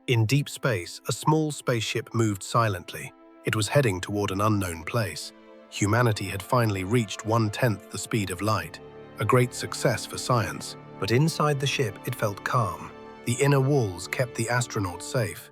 In deep space, a small spaceship moved silently. It was heading toward an unknown place. Humanity had finally reached 1/10 the speed of light, a great success for science. But inside the ship, it felt calm. The inner walls kept the astronauts safe.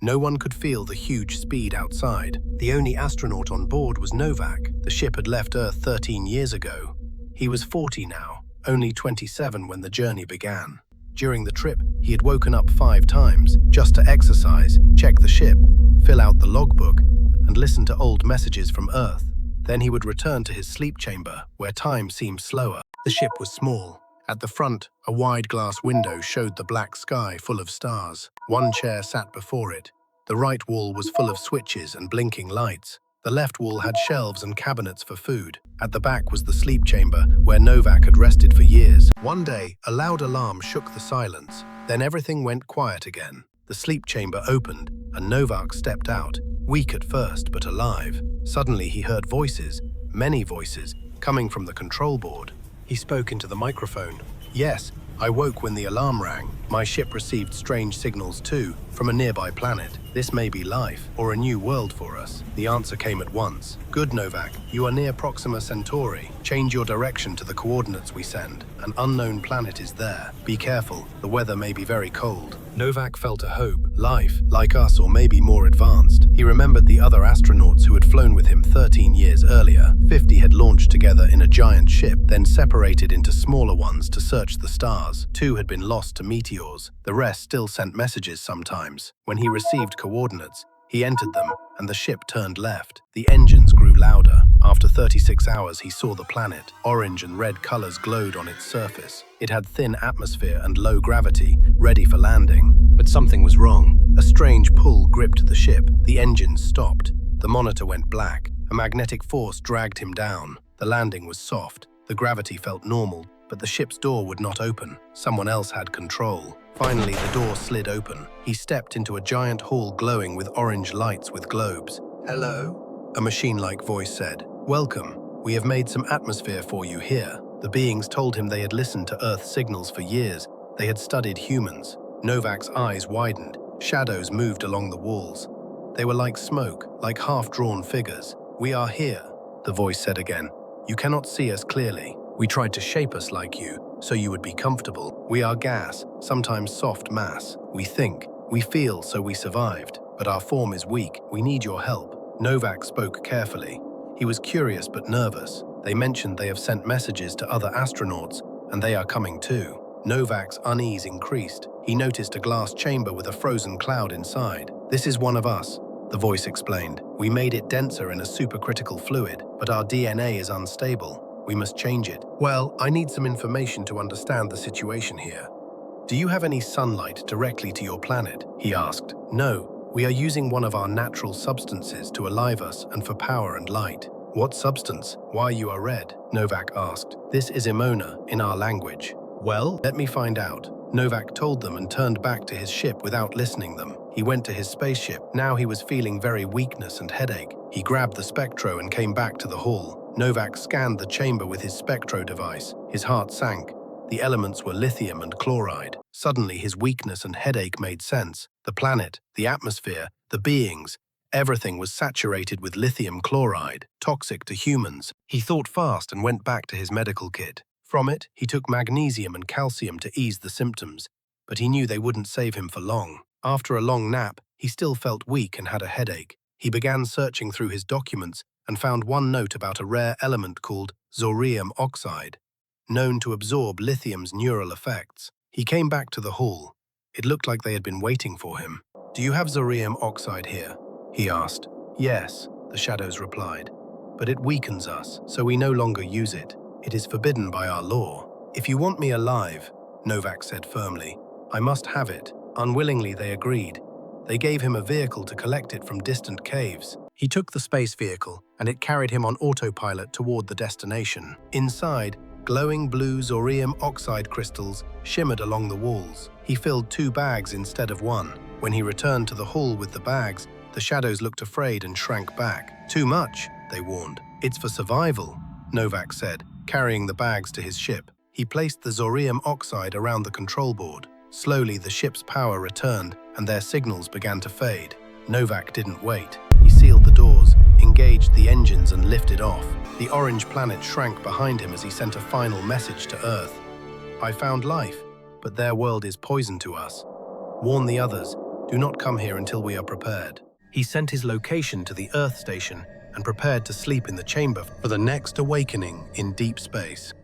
No one could feel the huge speed outside. The only astronaut on board was Novak. The ship had left Earth 13 years ago. He was 40 now, only 27 when the journey began. During the trip, he had woken up 5 times, just to exercise, check the ship, fill out the logbook, and listen to old messages from Earth. Then he would return to his sleep chamber, where time seemed slower. The ship was small. At the front, a wide glass window showed the black sky full of stars. One chair sat before it. The right wall was full of switches and blinking lights. The left wall had shelves and cabinets for food. At the back was the sleep chamber, where Novak had rested for years. One day, a loud alarm shook the silence. Then everything went quiet again. The sleep chamber opened, and Novak stepped out, weak at first, but alive. Suddenly he heard voices, many voices, coming from the control board. He spoke into the microphone. "Yes, I woke when the alarm rang. My ship received strange signals too, from a nearby planet. This may be life, or a new world for us." The answer came at once. "Good, Novak. You are near Proxima Centauri. Change your direction to the coordinates we send. An unknown planet is there. Be careful, the weather may be very cold." Novak felt a hope. Life, like us or maybe more advanced. He remembered the other astronauts who had flown with him 13 years earlier. 50 had launched together in a giant ship, then separated into smaller ones to search the stars. 2 had been lost to meteors. The rest still sent messages sometimes. When he received coordinates, he entered them, and the ship turned left. The engines grew louder. After 36 hours, he saw the planet. Orange and red colors glowed on its surface. It had thin atmosphere and low gravity, ready for landing. But something was wrong. A strange pull gripped the ship. The engines stopped. The monitor went black. A magnetic force dragged him down. The landing was soft. The gravity felt normal, but the ship's door would not open. Someone else had control. Finally, the door slid open. He stepped into a giant hall glowing with orange lights with globes. "Hello?" a machine-like voice said. "Welcome. We have made some atmosphere for you here." The beings told him they had listened to Earth signals for years. They had studied humans. Novak's eyes widened. Shadows moved along the walls. They were like smoke, like half-drawn figures. "We are here," the voice said again. "You cannot see us clearly. We tried to shape us like you, so you would be comfortable. We are gas, sometimes soft mass. We think, we feel, so we survived. But our form is weak. We need your help." Novak spoke carefully. He was curious but nervous. They mentioned they have sent messages to other astronauts, and they are coming too. Novak's unease increased. He noticed a glass chamber with a frozen cloud inside. "This is one of us," the voice explained. "We made it denser in a supercritical fluid, but our DNA is unstable. We must change it." "Well, I need some information to understand the situation here. Do you have any sunlight directly to your planet?" he asked. "No. We are using one of our natural substances to alive us and for power and light." "What substance? Why you are red?" Novak asked. "This is Emona in our language." "Well, let me find out." Novak told them and turned back to his ship without listening them. He went to his spaceship. Now he was feeling very weakness and headache. He grabbed the spectro and came back to the hall. Novak scanned the chamber with his spectro device. His heart sank. The elements were lithium and chloride. Suddenly his weakness and headache made sense. The planet, the atmosphere, the beings, everything was saturated with lithium chloride, toxic to humans. He thought fast and went back to his medical kit. From it, he took magnesium and calcium to ease the symptoms, but he knew they wouldn't save him for long. After a long nap, he still felt weak and had a headache. He began searching through his documents and found one note about a rare element called Zorium Oxide, known to absorb lithium's neural effects. He came back to the hall. It looked like they had been waiting for him. "Do you have Zorium Oxide here?" he asked. "Yes," the shadows replied. "But it weakens us, so we no longer use it. It is forbidden by our law." "If you want me alive," Novak said firmly, "I must have it." Unwillingly, they agreed. They gave him a vehicle to collect it from distant caves. He took the space vehicle, and it carried him on autopilot toward the destination. Inside, glowing blue Zorium Oxide crystals shimmered along the walls. He filled 2 bags instead of 1. When he returned to the hall with the bags, the shadows looked afraid and shrank back. "Too much," they warned. "It's for survival," Novak said, carrying the bags to his ship. He placed the Zorium Oxide around the control board. Slowly, the ship's power returned, and their signals began to fade. Novak didn't wait. He sealed the doors, engaged the engines, and lifted off. The orange planet shrank behind him as he sent a final message to Earth. "I found life, but their world is poison to us. Warn the others, do not come here until we are prepared." He sent his location to the Earth station and prepared to sleep in the chamber for the next awakening in deep space.